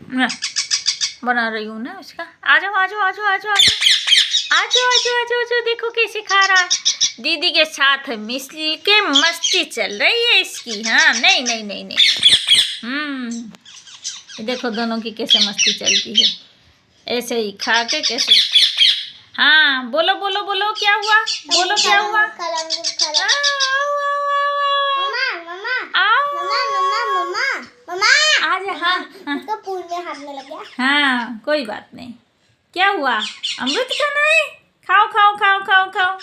मैं बना रही हूँ ना उसका। आ जाओ आ जाओ आ जाओ आ जाओ आ जाओ आ जाओ आ जाओ आ जाओ आ जाओ। देखो कैसे खा रहा है दीदी के साथ। मिस्टी के मस्ती चल रही है इसकी। हाँ नहीं नहीं नहीं नहीं। देखो दोनों की कैसे मस्ती चलती है, ऐसे ही खा के कैसे। हाँ बोलो बोलो बोलो क्या हुआ, बोलो क्या हुआ। आज हाँ हाँ पूल में हारने लग गया। हाँ कोई बात नहीं। क्या हुआ, अमृत खाना है, खाओ खाओ खाओ खाओ खाओ।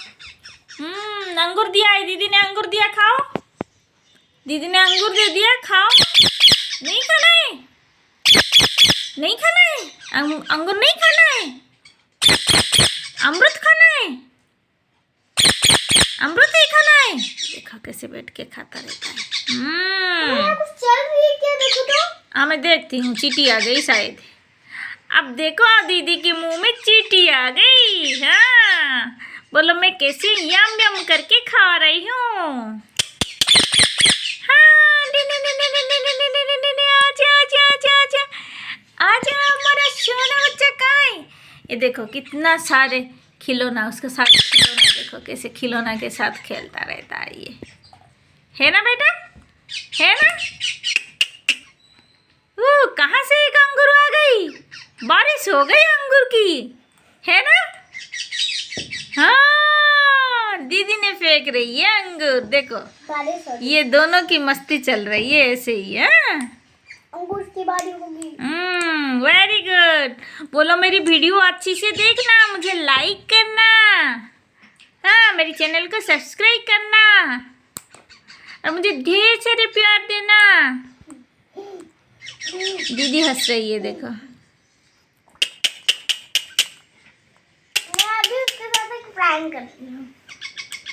अंगूर दिया है दीदी ने, अंगूर दिया, खाओ। दीदी ने अंगूर दे दिया, खाओ। नहीं खाना है, नहीं खाना है, अंगूर नहीं खाना है, अमृत खाना है, अमृत ही खाना है। देखो कैसे बैठ के खाता रहता है। कुछ चल रही है क्या, देखो तो। हाँ मैं देखती हूँ, चींटी आ गई शायद। अब देखो दीदी के मुंह में चींटी आ गई। हाँ बोलो मैं कैसे यम यम करके खा रही हूँ। हाँ आजा आजा आजा आजा आजा, हमारा सोना बच्चा कहाँ है। ये देखो कितना सारे खिलौना, उसके साथ खिलौना देखो कैसे खिलौना के साथ खेलता रहता है ये। है ना बेटा, है ना। कहाँ से एक अंगूर आ गई, बारिश हो गई अंगूर की, है ना। हाँ दीदी ने फेंक रही है अंगूर, देखो ये दोनों की मस्ती चल रही है ऐसे ही। हाँ अंगूर की बारी होगी। Very good. बोलो मेरी वीडियो अच्छी से देखना, मुझे लाइक करना, हाँ मेरी चैनल को सब्सक्राइब करना और मुझे ढेर सारे प्यार देना। दीदी हंस रही है देखो। मैं अभी उसके साथ एक प्रैंक करती हूँ।